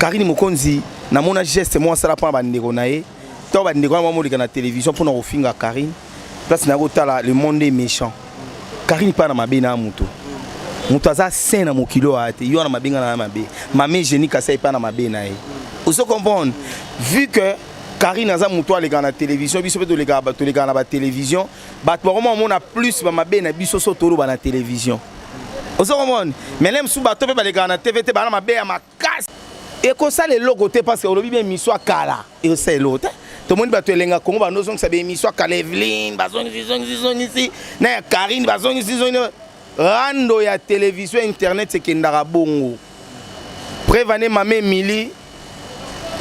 Karine Mokonzi na mona geste moi sala pa bandeko na ye to bandeko na mo na télévision pour na ofinga Karine place na kotala le monde est méchant. Karine pa na mabe na muto muto aza sain na mokilo ate yo na mabenga na mabe mame génie kasa pa na mabe na ye oso comprendre vu que Karine aza muto aleka na télévision biso pe to leka na ba télévision bat vraiment on a plus ba mabe na biso so tolo ba na télévision oso comprendre mais même sous bato pe ba leka na TVT ba na mabe ya makas et comme ça les logos parce que on bien miswa kala et c'est l'autre tout le monde va te lenga Congo ba nozong sabe miswa kala Evelyn bazong ici na Karine bazong ici rando ya télévision internet c'est kendara bongo prévané mame Mili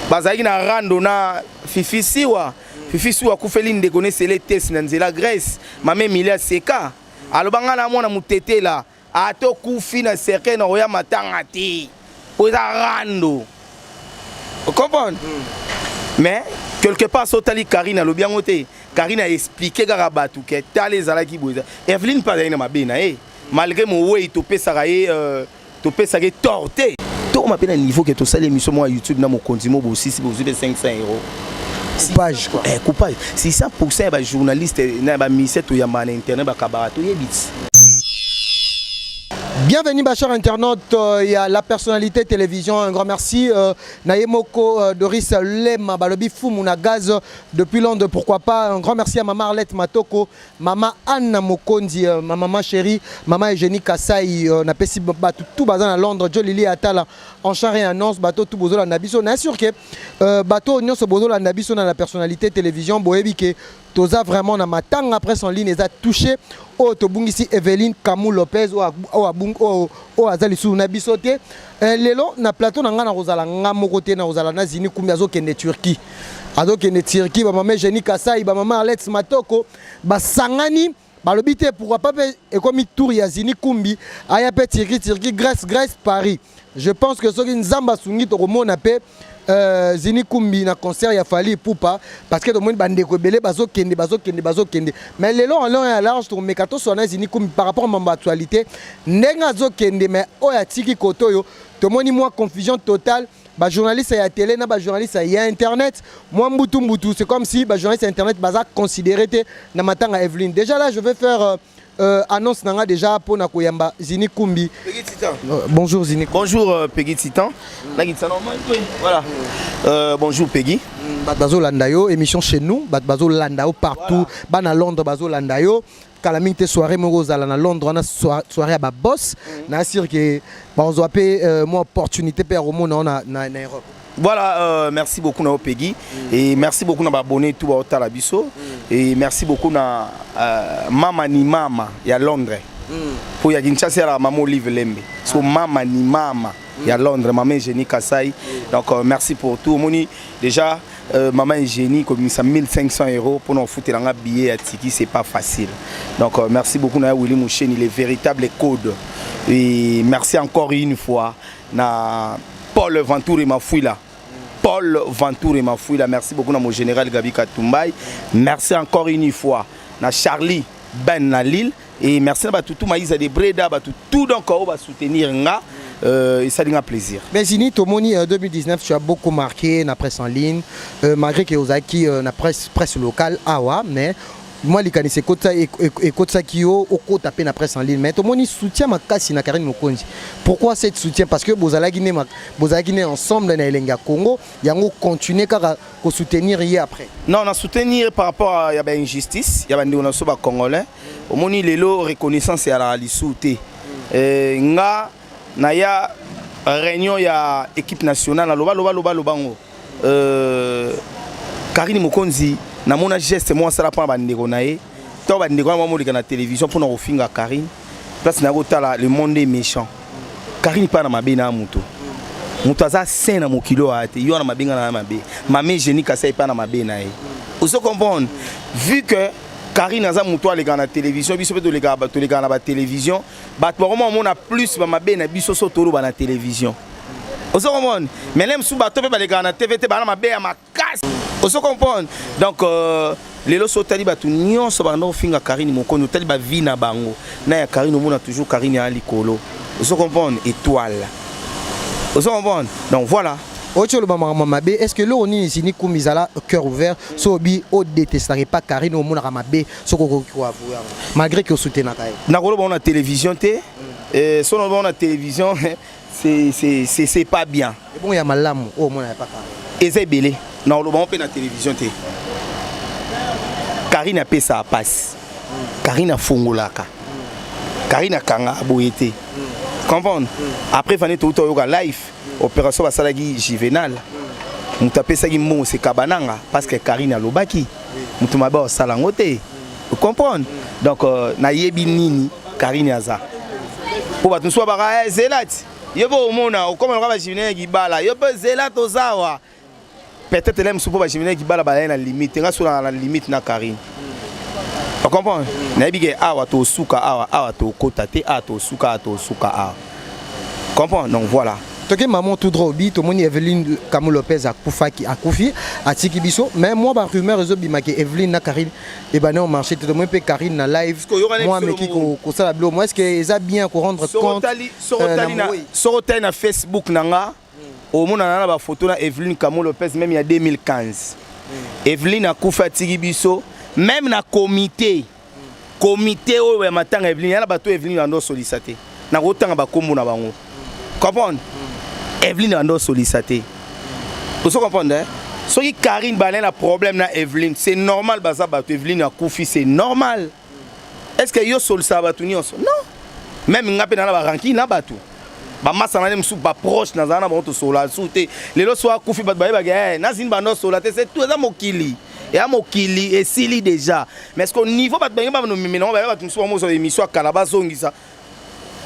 bazaki na rando na Fifi Siwa kufeli ndeko ne sele test na nzela Grèce mame Mili aseka alobanga na mona mutete la ato kufi na cercle na oya matanga ti oza rando vous comprenez mais quelque part sotali Karine alobi yango te Karine a expliqué kaka batu ke tale zalaki boza Evelyn pas na mabena malgré mon way to pesaka ye torté to ma pena niveau que to sale émission moi YouTube na mo konzimo bo 6 bo 500 €. Coupage quoi. Coupage. Si 100% ba journaliste na ba mise to yamba na internet ba kabarato yebit. Bienvenue, ma chère internaute, il y a la personnalité télévision, un grand merci. Naïmoko Doris Lema, Balobi Foumouna Gaz depuis Londres, pourquoi pas. Un grand merci à maman Arlette Matoko, maman Anna Mokondi, ma maman chérie, maman Eugénie Kassaï, na pesi tout bazan à Londres, Joe Lili Atala, en char et annonce, bateau tout bozo la nabiso. On est sûr que bateau on se bozo la nabiso dans la personnalité télévision, boébike. Toza vraiment na matanga après en ligne, ils a touché au Tobungisi Evelyn Kamou Lopez au Azali sou na bisoté lelo na plateau na ngana rozala ngamo côté na rozala na zini kumbi azokende Turquie azokende Turquie ba maman Jenny Kasai ba maman Alex Matoko ba sangani balobi te pourquoi pas et comme tour ya zini kumbi aya pe Turquie Grèce Paris. Je pense que soki nzamba sungi to komona pe Zini Kumbi na concert ya Fali Poupa parce que tout le monde bandeko belé bazo kende mais le long en long et à large to mekato sona Zini Kumbi par rapport à mon actualité nenga zo kende mais oya tiki kotoyo to moni moi confusion totale ba journaliste ya télé na ba journaliste ya internet moi mbutu c'est comme si ba journaliste ya internet baza considéré na matanga Evelyn déjà là je vais faire annonce nanga déjà pour na koyamba Zini Kumbi. Peggy Titan. Bonjour Zini. Bonjour Peggy Titan. Voilà. Bonjour Peggy. Bazo Landayo, émission chez nous, Bazo Landayo partout, voilà. Bana Londres Bazo Landayo. Calamité soirée Morozala na Londres, on a soirée à boss. Na sûr que on doit payer moi opportunité pour au monde na Europe. Voilà, merci beaucoup na Peggy et merci beaucoup na abonné tout au Talabiso et merci beaucoup na Mama ni Mama ya Londres. Pour ya Kinshasa la maman Olive Lembe. So Mama ni Mama ya Londres, maman Eugénie Kassaï. Donc merci pour tout. Moni déjà maman Eugénie comme ça 1500 € pour nous foutre dans un billet à Tiki, c'est pas facile. Donc merci beaucoup na Willy Mouchen, il est véritable code. Et merci encore une fois na Paul Ventour et Mafouila. Paul Ventour et Mafouila. Merci beaucoup à mon général Gabi Katumbaï. Merci encore une fois à Charlie Ben Nalil. Et merci à tout Maïsa de Breda, tout donc on va soutenir nga. Et ça a plaisir. Mais Zini, Tomoni 2019, tu as beaucoup marqué la presse en ligne, malgré que vous avez la presse locale, mais moi les canissés écoute ça qui au côté taper la presse en ligne mais tout le monde soutient ma casse na Karine Mokonzi. Pourquoi cette soutien? Parce que vous allez Guinée ensemble dans l'Elenga Congo, yango continuer à soutenir hier après. Non, on a soutenir par rapport à y a une injustice, il y a des on congolais. Au moni lelo reconnaissance à la lisouté. Nga na ya réunion ya équipe nationale lobango. Karine Mokonzi na mona geste moi sala pa bandeko na ye to bandeko na mo na télévision pour na ofinga Karine place na kotala le monde est méchant. Karine pa na mabe na muto muto aza sain na mokilo ate yo na mabenga na mabe mame Génie Kassaï pa na mabe na ye vous comprenez vu que Karine aza muto aleka na télévision biso pe to leka na ba télévision bat vraiment on a plus ba mabe na biso so tolo ba na télévision vous comprenez mais même sous bato pe ba leka na TVT ba na mabe ya makas. Vous comprenez? Donc, les lots tali batu nyonso bando finga Karine Mokonzi tali ba vie na bango. Na ya Karine on a toujours Karine à likolo. Vous comprenez? Étoile. Vous comprenez? Donc voilà. Ocho le maman mabé, est-ce que l'on est ici ni kumizala cœur ouvert, sobi au détesterait pas Karine au monde mabé, soko malgré que soutien na kai. Na ko on a télévision té, son on a télévision c'est pas bien. Et bon il y a malamu, oh mon pas Karine. Et c'est belé. Na ko on peut na télévision té. Karine a payé sa passe. Karine a fongolaka. Karine a kanga boyete. Comprendre? Après fallait tout yoga live. Opération basalagi juvénal. Mutu apesaki mo c'est kabananga parce que Karine a lobaki. Mutu maba salangote. Vous comprenez? Donc na yebi nini Karine aza. Pour battu soit baka zelat. Yebo mona comme on va juvénal qui bala. Yebo zelat ozawa. Peut-être même sous pour juvénal qui bala bala na limite. Nga sur la limite na Karine. Vous comprenez? Na bige awa to suka awa to kota te a to suka a. Comprends? Donc voilà. Toke maman tout droit bi to moni Evelyne Kamou Lopez a Koufaki a Koufi a Tiki Biso mais moi ba rumeur zo bimaki Evelyne na Karine et ben on marché tout moi pe Karine na live moi mais qui ko ça blo moi est-ce que ça bien ko rendre compte sorotali na Facebook nanga au mona na ba photo na Evelyne Kamou Lopez même il y a 2015 Evelyne a Koufa Tiki Biso même na comité o matanga Evelyne ya ba to Evelyne ando sollicité na kotanga ba kombo na bango comprendre Evelyne ando sollicité. Vous comprenez? Ce qui Karine balait un problème na Evelyne, c'est normal baza batu Evelyne a Koufi, c'est normal. Est-ce que yo sol ça batu nyonso? Non. Même ngape na ba ranki na batu. Ba massa na dem sou ba proche na zana ba to sola souté. Les lo so Koufi bat ba ba na zin ba no sola c'est tout ça mokili. Et à mokili et sili déjà. Mais est-ce qu'au niveau bat ba no mimino ba batu so mo so émission kala zongisa.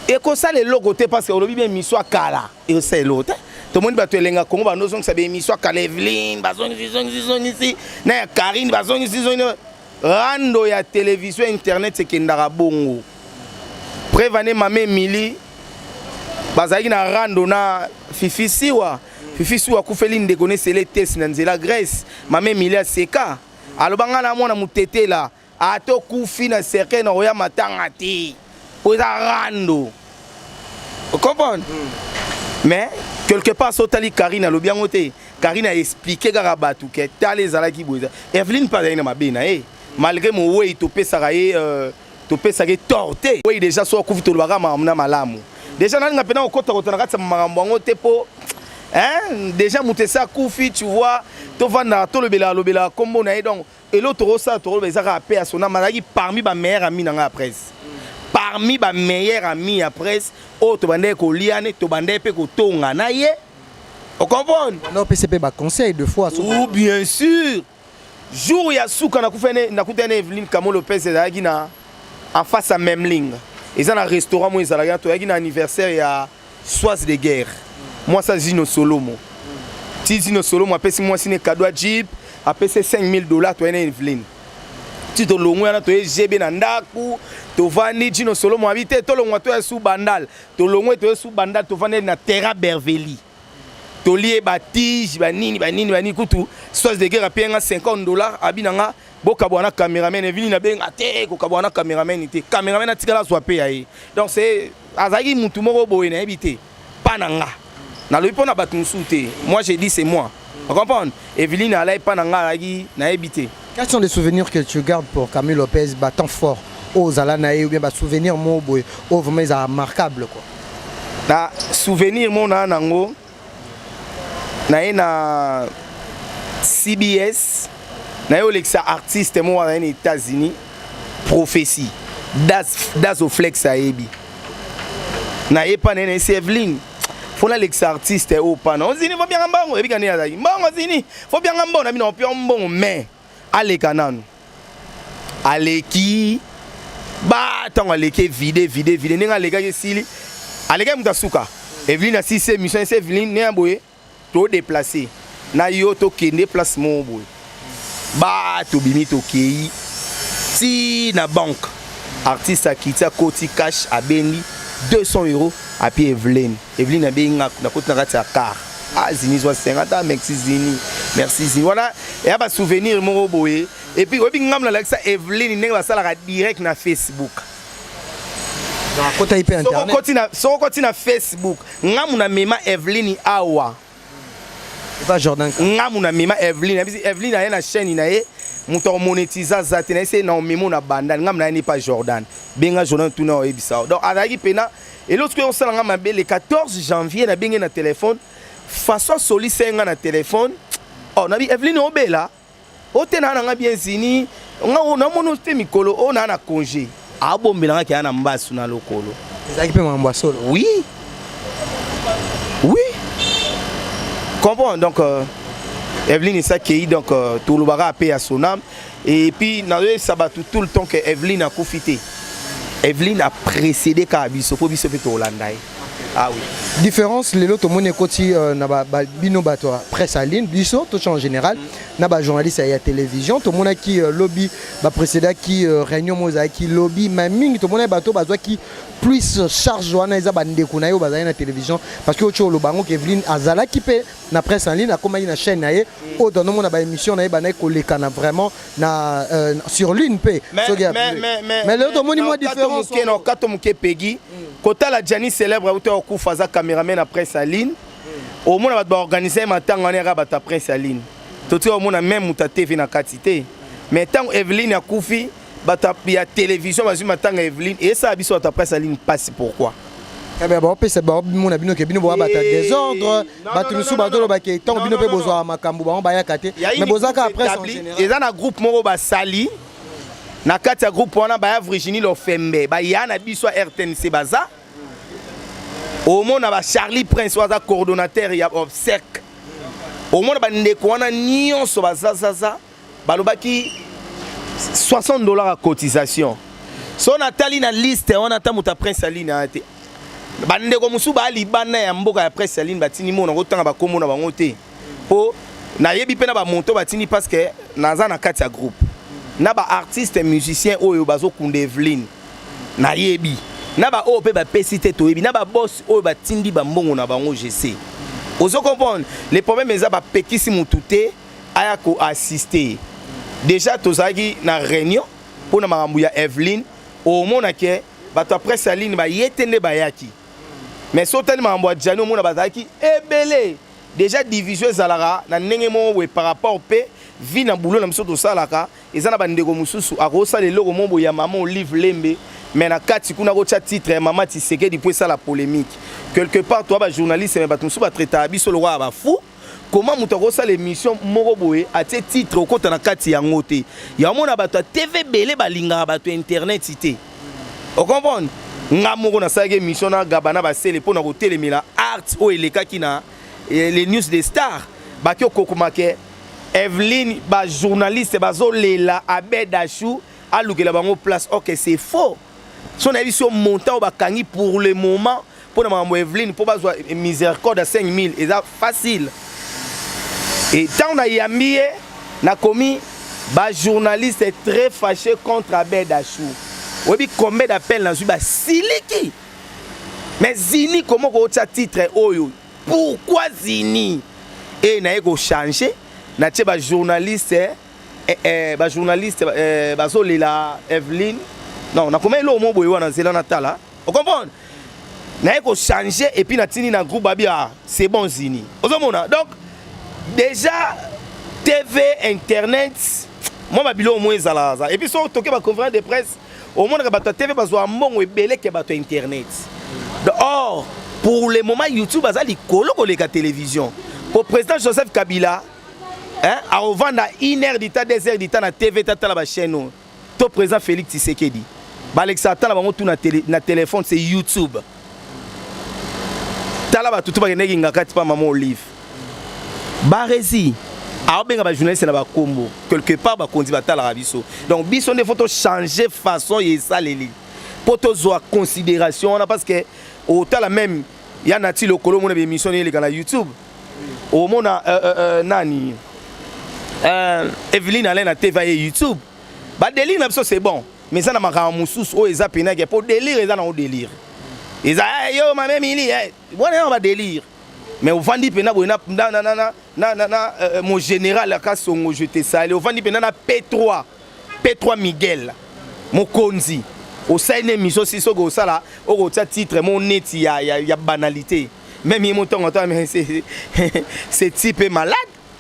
Et comme ça les logos parce que aujourd'hui bien émission kala et c'est l'autre tout le monde va te lenga Congo ba nozong ça émission kala Evelyne bazong ici na Karine bazong ici rando ya télévision internet c'est kendara bongo prévaner mame Mili bazaki na rando na Fifi Siwa kufeli ndekone c'est les tests na nzela Grèce mame Mili a seka alobanga na mona mutete la ato kufi na cercle na oya matanga ti aux rando. Vous comprenez? Mais quelque part sotali Karine a le bien noté. Karine a expliqué Garabatu que t'as les alaki boisa. Evelyne pas dans ma bena malgré mon way topé saraye torté. Oui déjà soit kufi to lobaka mamna malamu. Déjà na nga pena okota kota na kata marambo tepo. Hein? Déjà moutessa kufi tu vois to vanda to lobela kombo na donc et l'autre rosa to lobeza paix à son amalaki parmi ba meilleurs amis na presse. Parmi mes meilleurs amis après, tu bandé ko liane, tu bandé pe ko tonga na ye. Vous comprenez? Non, PCP ba conseil deux fois. Ou bien sûr. Jour ya souka na kufene na kutene Evelyne Kamou Lopez ezalaki na en face à même ligne. Ils ont un restaurant moi ezalaki to yaki na anniversaire ya soise de guerre. Moi ça Zino Solomo. Zino Solomo apesi moi sine cadeau Jeep, apesi $5,000 to Evelyne. Tu te longo na to GB na ndaku to vandi Dino Solomo habité to longo to sous bandal to longo to sous bandal to vandi na terra Berveli to lié batige banini kutu source de guerre paye $50 abinanga boka bwana cameraman Evelyne na benga te ko kabwana cameraman te cameraman na tikala so paye donc c'est azaki mutu moko boye na habité pananga na lobi pona batu souté moi j'ai dit c'est moi vous comprenez Evelyne alai pananga lagi na habité. Quels sont les souvenirs que tu gardes pour Camille Lopez battant fort aux Alanaï ou bien souvenirs mon boy oh vraiment ils sont remarquables quoi. Na souvenir mon nango na CBS na yo lexa artiste moi aux États-Unis prophétie Dazoflex aebi na epa nene Evelyne faut la lexa artiste au pas non zini faut bien mbango ebi kani azali mbango zini faut bien mbango na bino pio mbongo mais aleka nanu aleki ba tango aleki vide ninga aleka sili aleka mutasuka Evelyne a si c'est mission c'est Evelyne ne boye to déplacer na yo to kende place mon boye ba to bimi to kei si na banque artiste a quitté Koti cash a bendi €200 à pied Evelyne a benga na kota na kata car ah zini 50 merci zini merci zini voilà et à souvenir mon boye et puis obi ngam la ça Evelyne n'est pas ça la direct na Facebook donc côté IP internet so continue Facebook ngam na mema Evelyne awa Pas Jordan. Nga muna mema Evelyne. Evelyne a une chaîne inaye. Mouton monétisa zatena ese na memo na banda. Nga muna ni pas Jordan. Benga Jordan tout na ebisa. Donc azaki pena et l'autre que on sala nga mabe le 14 janvier na benga na téléphone. Façon solise nga na téléphone. Oh na bi Evelyne obela. Otena nga bien zini. Nga ona mono te mikolo ona na congé. Abombela nga ki ana mbasu na lokolo. Ezaki pe mamba solo. Oui. Oui. Comprends donc Evelyne ça qui donc tout le bagarre paye à son âme et puis ça va tout le temps que Evelyne a profité. Evelyne a précédé Kabiso pour biso pe Hollanda. Ah oui. Différence les autres monde côté na ba bino bato presse en ligne biso tout en général na ba journaliste à télévision tout monde qui lobby ba précédent qui réunion moza qui lobby maming tout monde bato bazwa qui plus charge wana eza bande kuna yo bazali na télévision parce que ocho lo bango Evelyne azala qui pe na presse en ligne akoma na chaîne na ye o dans mon ba émission na ye bana ko lekana vraiment na sur l'une pe mais le autre monde moi différence non kato muke pegi kota la Gianni célèbre auto ku faza caméraman na presse en ligne au monde va organiser matanga na ra bata presse en ligne tout au monde même muta TV na quantité mais tant Evelyne a kufi bata ya télévision bazu matanga Evelyne et ça biso ta presse en ligne passe pourquoi eh ben bon c'est bon mon abino ke bino bo bata désordre batu lusu bato ba ke tant bino pe bozwa makambu ba ba ya kate mais bozaka après en général et dans un groupe moko ba sali na kati ya groupe wana ba ya Virginie Lofembe ba ya na biso RTNC baza au monde ba Charlie Prince waza coordonnateur ya obsèque au monde ba ndeko wana nyonso baza zaza balobaki $60 à cotisation. So Nathalie na liste on attend muta Prince Aline ate. Bandeko musu ba libana ya mboka ya Prince Aline batini mona kotanga ba komo na bango te. Po na yebi pe na ba monto batini parce que naza na kati ya groupe. Na ba artiste musicien oyo bazo kunda Evelyne. Na yebi. Na ba o pe ba pesite to yebi. Na ba boss oyo batindi ba mbongo na bango GC. Ozo comprendre les problèmes eza ba pekisi mutute aya ko assister. Déjà tozaki na réunion pour na makambu ya Evelyne au mona ke bato presse en ligne ba yetende bayaki mais sotali makambu ya Gianni mona bazaki ebele déjà division ezalaka na ndenge mo we par rapport pe vi na boulot na miso to salaka ezana bandeko mususu akosala eloko mombo ya maman Olive Lembe mais na kati kuna ko titre ya maman Tshisekedi pour ça la polémique quelque part toi ba journaliste mais bato mususu ba traiter biso lo wa ba fou. Comment mutako sa l'émission Moroboé a ce titre au côté na kati ya ngote ya mona bato TV belé balinga bato internet cité o comprendre nga moko na sa émission na gabana ba sele pona ko telemela art o eleka kina les news des stars ba ki okokomake Evelyne ba journaliste bazo lela abedachou alukela bango place OK c'est faux son avis sur montant ba kangi pour le moment pour na Evelyne pour bazwa miséricorde à 5000 et ça facile. Et tant on a yambié, na commis, bah journaliste est très fâché contre Abed Achou. Oui, combien d'appels dans bah Siliki. Mais Zini, comment on a titre Oyo? Pourquoi Zini? Et na ego changé, na tche bah journaliste, bah journaliste, bah Zolela, Evelyne. Non, na combien l'homme au boyou dans Zélan Natala? Vous comprenez? Na ego changé et puis na tini na groupe babia, c'est bon Zini. Vous comprenez? Donc déjà TV internet moi ma bilo au moins zalaza et puis so toqué ma conférence de presse au monde que bato TV bazwa mbongo ebele ke bato internet or pour le moment YouTube azali kolo ko leka télévision pour président Joseph Kabila hein a revendre 1 heure d'état 2 heures d'état na TV tata la ba chaîne to président Félix Tshisekedi ba Alexa tala bango tout na téléphone c'est YouTube tala ba tutu ba keneki ngakati pa maman Olive Barezi a benga ba journaliste na ba kombo quelque part ba kondi batala biso donc biso ne faut changer façon et ça les pour to zo considération parce que au tala même ya nati lokolo mo na émission les na YouTube au mona nani Evelyne Alain na TV et YouTube ba délire na biso c'est bon mais ça na maka mususu o eza pena ke pour délire eza na o délire eza yo ma même ili bon ba délire mais au vandi pena boina mon général aka songo jeté ça au vandi pena na P3 Miguel mon konzi au saine mission si sogo sala o tia titre mon neti ya banalité Même il monte en temps, mais c'est type est malade,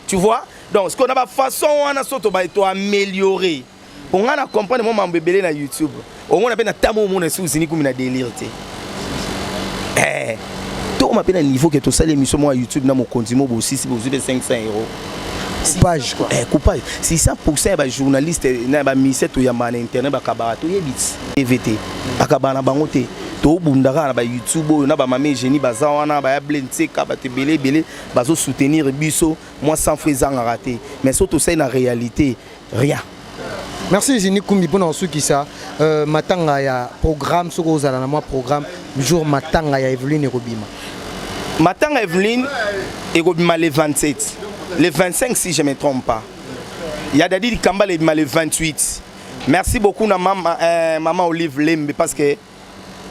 tu vois. Donc, ce qu'on a pas façon, on a surtout améliorer. On a comprendre mon bébé na YouTube. On a peine à tamo mon sous ni comme na délire. Tout ma peine à niveau que tout ça l'émission moi YouTube na mon compte mo aussi si vous avez 500 €. Coupage quoi. Coupage. Si 100% ba journaliste na ba mise to ya man internet ba kabara to yebit. EVT. Akabana bangote. To bundaka na ba YouTube na ba mame génie baza wana ba blente ka ba te belé bazo soutenir biso moi sans faisant rater. Mais surtout ça na réalité rien. Merci Zini Kumbi pour nous qui ça matanga ya programme sur aux ala na moi programme jour matanga ya Evelyne Robima. Matanga Evelyne et Robima le 27. Le 25 si je ne me trompe pas. Il y a Dadi Kamba le 28. Merci beaucoup à maman Olive Lembe parce que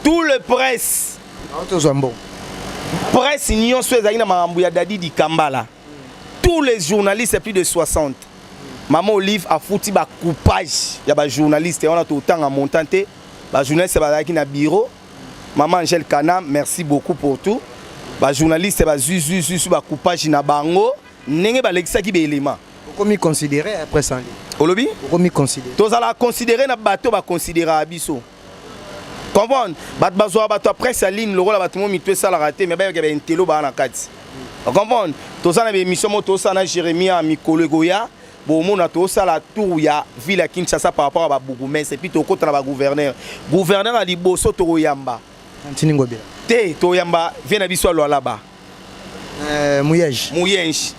tout le presse presse union soit na mambu ya Dadi di Kamba là. Tous les journalistes plus de 60. Maman Olive a foutu ba coupage. Il y a ba journaliste on a tout le temps en montant ba journaliste ba qui na bureau. Maman Angèle Kanam, merci beaucoup pour tout. Ba journaliste ba zuzu ba coupage na bango. N'engé ba l'exaki be élément. Comment considérer après ça? Olobi? Comment considérer? Tous ala considérer na bateau ba considérer abisso. Comprendre? Bat bazoa bateau après sa ligne le rôle bateau mo mitwe ça la raté mais ba y a un télo ba na kati. Comprendre? Tous ana be émission mo tous ana Jérémia Mikolo Goya. Bon mon a tous ça la tour ya ville Kinshasa par rapport à ba bourgmestre et puis to côté na ba gouverneur. Gouverneur a dit bosso to yamba. Antini Ngobela. Te to yamba vient na biso lo là-bas. Mouyej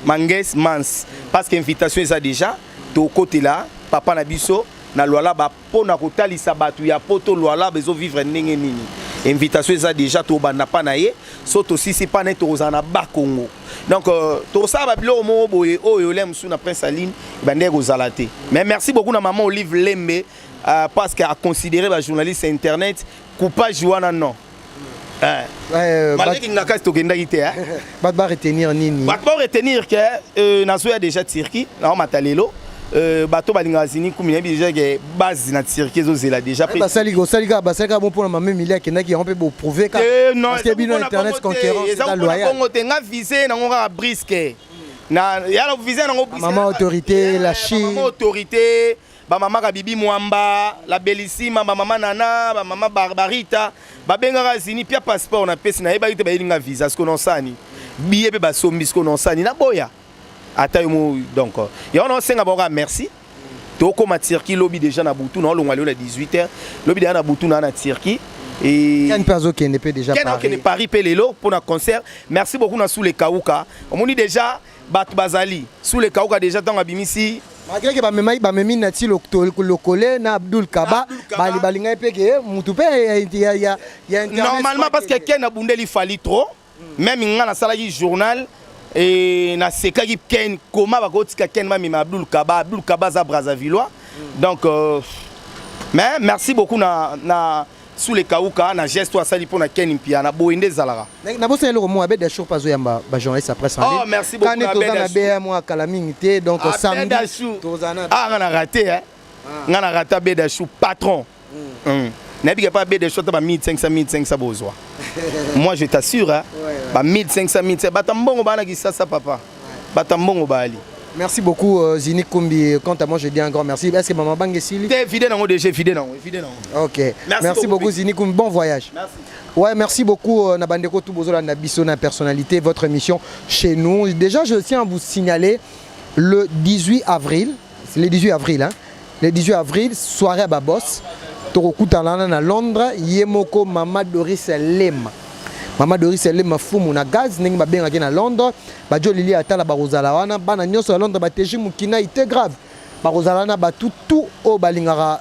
Manges Mans parce que invitation est ça déjà to côté là papa na biso na loala ba pona kotalisa batu ya poto loala bezo vivre ndenge nini invitation est ça déjà to bana pa na ye soto si c'est pas net ozana ba Congo donc to ça ba bilo mo boye oyo lem sous na Prince Aline bande kozalate mais merci beaucoup na maman Olive Lembe parce qu'elle a considéré ba journaliste internet coupage wana non. Malgré qu'il n'a qu'à se toquer Batba retenir nini. Batba retenir que Nazoya déjà Turquie, là on m'a talelo. Bateau Balingazini, comme il y a déjà que base na Turquie, ils ont déjà pris. Basaliga bon pour la maman Milia qui n'a qui on peut prouver que. Non, parce qu'il y a une internet concurrence c'est loyal. On a visé dans un brisque. Na ya visé dans un maman autorité, la Chine. Maman autorité. Ba mama Kabibi Mwamba, la bellissima, ba mama Nana, ba mama Barbarita, ba benga zini pia passeport na pesi na eba ite ba ilinga visa ce qu'on ensani. Billet be ba sombi ce qu'on ensani na boya. Ata yo donc. Ya on senga bonga merci. To ko ma Turquie lobby déjà na Boutou na longwa le 18h. Lobby déjà na Boutou na Turquie et Ken Perzo qui n'est pas déjà Paris. Ken Paris Pelelo pour un concert. Merci beaucoup na sous les Kauka. On dit déjà Bat Bazali sous les Kauka déjà dans Abimisi. Malgré que ba memi nati le collé na Abdul Kaba balinga peke mutu pe ya normalement parce que Ken Abundeli fali trop même nga na sala journal et na sekaki Ken comment ba kotika Ken mami Abdul Kaba za Brazzavillois donc mais merci beaucoup na sous les Kauka na geste à sali pour na Ken Impia na boinde zalara na bosse le mo abed show pazo yamba ba journaliste après ça oh merci beaucoup na be moi calamité donc samedi tozana na raté hein nga na rata beda chou patron n'a pas beda chou ta 1500 besoin moi je t'assure hein ba 1500 batambongo bana ki ça papa batambongo bali. Merci beaucoup Zini Kumbi. Quant à moi, je dis un grand merci. Est-ce que maman Bang est Sili? T'es fidèle non déjà fidèle non. Ok. Merci beaucoup Zini Kumbi. Bon voyage. Merci. Ouais, merci beaucoup Nabandeko Toubozola Nabiso na personnalité votre émission chez nous. Déjà, je tiens à vous signaler le 18 avril, c'est le 18 avril hein. Le 18 avril, soirée à Babos. Torokutalana na Londres, Yemoko Mama Doris Lema. Mama Doris Lema fumu na gaz ningi babenga ki na Londres. Bajo lili atala barozala wana bana nyonso à Londres bateji mukina ite grave. Barozala na batu tout au balingara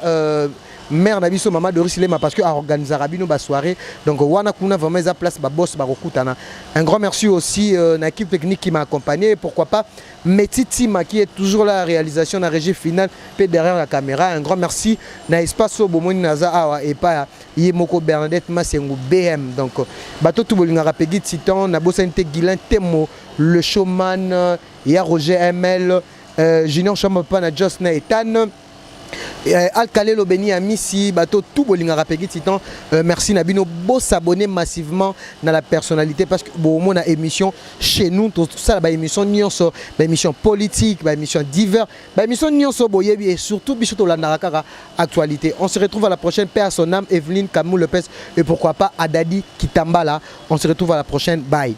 mère na biso Mama Doris Lema parce que a organisé rabino ba soirée. Donc wana kuna vraiment za place ba boss ba rokutana. Un grand merci aussi na équipe technique qui m'a accompagné, pourquoi pas Metitima qui est toujours là à la réalisation la régie finale peut derrière la caméra. Un grand merci na espace au bomoni naza awa et pas Yemoko Bernadette Masengu BM. Donc bato tout bolinga rapegi titan na bosante Guilin Temo le showman ya Roger ML Junior Chamapa na Josna Ethan Alcalé Lobeni Amissi bateau tout bolinga rapegi titan merci Nabino beau s'abonner massivement dans la personnalité parce que bon mon a émission chez nous tout ça la émission nyonso ba émission politique ba émission divers ba émission nyonso boyebi et surtout bisoto la narakara actualité. On se retrouve à la prochaine, paix à son âme, Evelyne Kamou Lopez et pourquoi pas Adadi Kitambala. On se retrouve à la prochaine, bye.